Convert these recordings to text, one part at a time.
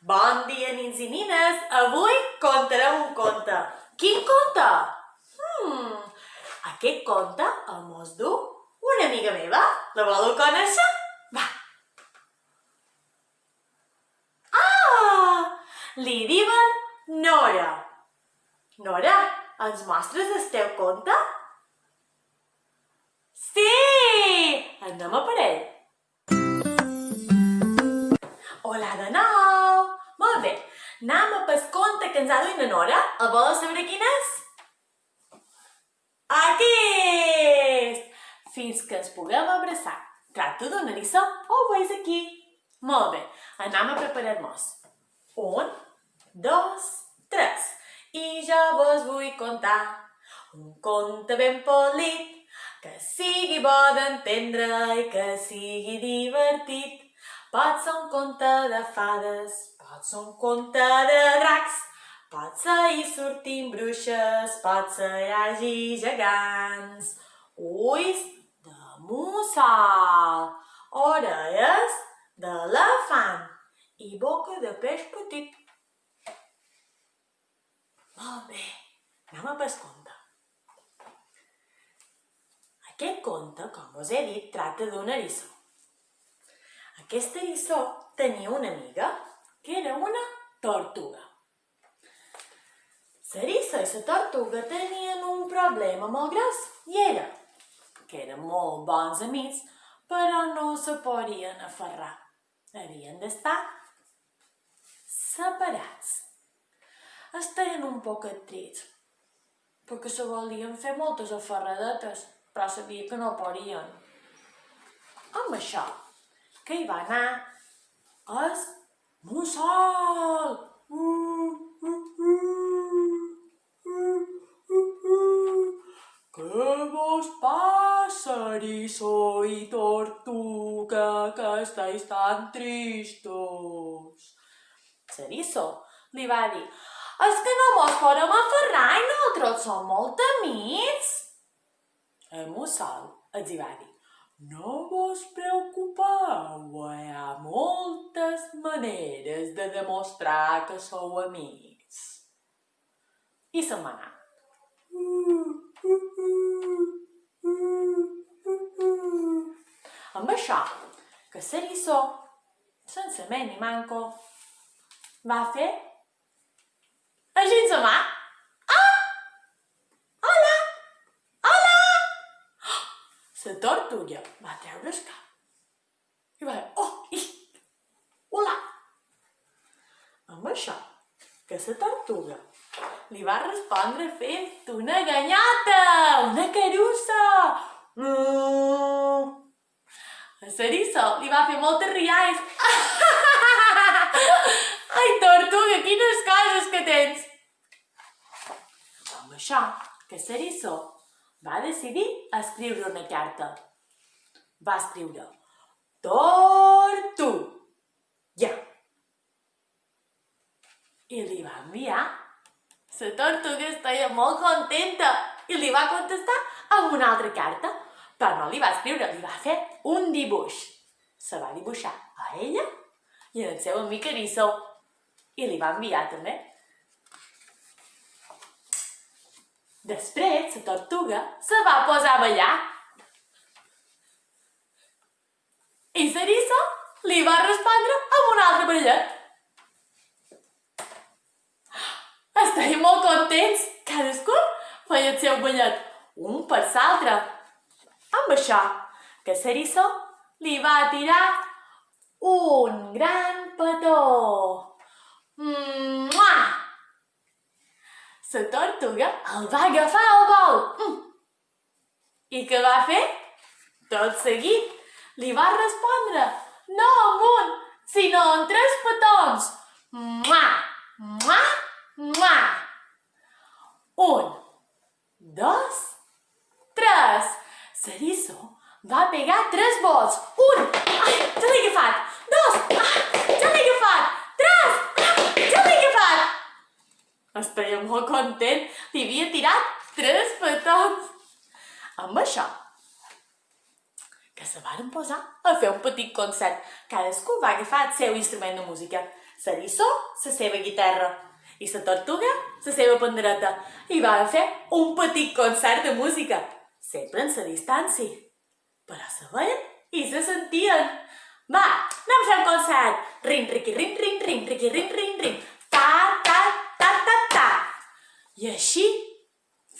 Bon dia, nins i nines! Avui contarem un conte. Quin conte? Aquest conte el mos du una amiga meva. La voleu conèixer? Va! Li diuen Nora. Nora, ens mostres el teu conte? Sí! Anem a per ell. Hola de nou! Molt bé, anem a pel conte que ens ha duit la Nora. El voleu saber quin és? Aquest! Fins que ens puguem abraçar. Tracta d'un eriçó, ho veus aquí. Molt bé, anem a preparar-nos. 1, 2, 3. I jo vos vull contar un conte ben polit, que sigui bo d'entendre i que sigui divertit. Pot ser un conte de fades, pot ser un conte de dracs, pot ser hi sortim bruixes, pot ser hi hagi gegants. Ulls de mussol, orelles d'elefant i boca de peix petit. Molt bé, anem a pel conte. Aquest conte, com us he dit, tracta d'un eriçó. Aquest eriçó tenia una amiga que era una tortuga. L'eriçó i la tortuga tenien un problema molt gros i era que eren molt bons amics, però no se podien aferrar. Havien d'estar separats. Estaven un poc trits, perquè se volien fer moltes aferradetes, però sabia que no podien. Amb això, que hi va anar el mussol. Què vos passa, eriçó i tortuga, que esteu tan tristos? L'eriçó li va dir: és que no mos podem aferrar i nosaltres som molt amics. El mussol els hi va dir: no vos preocupeu, hi ha moltes maneres de demostrar que sou amics. I se'n va anar. Amb això, que l'eriçó, sense més ni manco, va fer així amb la mà. La tortuga va treure el cap i va dir: hola! Amb això, que la tortuga li va respondre fent una ganyota, una carussa. L'eriçó li va fer moltes rialles. Ai, tortuga, quines coses que tens! Amb això, que l'eriçó va decidir escriure una carta. Va escriure: Tortuga. I li va enviar. La tortuga estava molt contenta i li va contestar amb una altra carta. Però no li va escriure, li va fer un dibuix. Se va dibuixar a ella i al seu amic eriçó. I li va enviar també. Després, la tortuga se va posar a ballar. I l'eriçó li va respondre amb un altre ballet. Estaven molt contents. Cadascun feia el seu ballet, un per l'altre. Amb això, que l'eriçó li va tirar un gran petó. La tortuga el va agafar al vol. I què va fer? Tot seguit li va respondre no amb un, sinó amb 3 petons. 1, 2, 3. L'eriçó va pegar 3 vols. 1, ja l'he agafat. 2, ja l'he agafat. 3, ja l'he agafat. Estava molt content, li havia tirat 3 petons. Amb això, que se varen posar a fer un petit concert. Cadascú va agafar el seu instrument de música. l'eriçó, la seva guitarra, i la tortuga, la seva pandereta, i van fer un petit concert de música, sempre en la distància. Però se veien i se sentien. Va, anem a fer un concert! Rin, riqui, rin, rin, rin, riqui, rin, rin, rin, ta, ta, ta, ta, ta. I així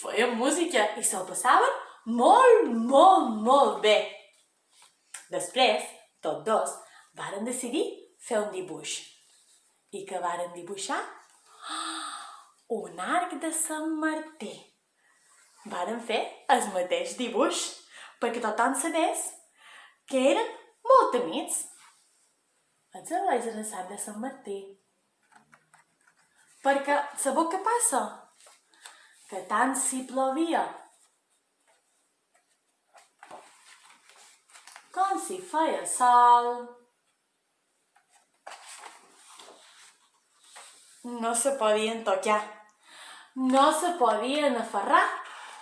feien música i se'l passaven molt, molt, molt bé. Després, tots dos, varen decidir fer un dibuix. I què varen dibuixar? Un arc de Sant Martí. Varen fer el mateix dibuix, perquè tothom sabés que eren molt amics. Els herois de Sant de Sant Martí. Perquè sabeu què passa? Que tant si plovia com si feia sol, no se podien tocar, no se podien aferrar,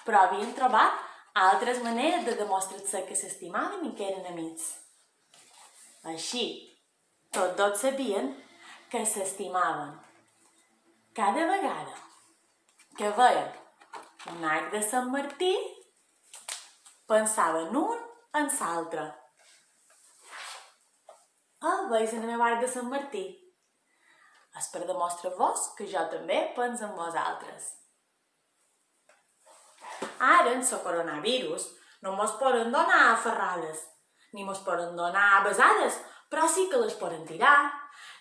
però havien trobat altres maneres de demostrar-se que s'estimaven i que eren amics. Així, tots dos sabien que s'estimaven. Cada vegada que veien un arc de Sant Martí, pensaven un en l'altre. Veus el meu arc de Sant Martí? És per demostrar-vos que jo també penso en vosaltres. Ara, en el coronavirus, no mos poden donar ferrades, ni mos poden donar besades, però sí que les poden tirar,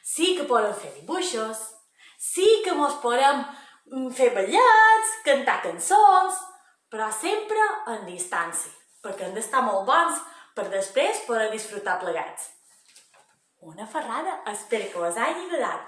sí que poden fer dibuixos, sí que mos podem fer ballets, cantar cançons, però sempre en distància, perquè hem d'estar molt bons per després poder disfrutar plegats. Una ferrada, espero que us hagi agradat.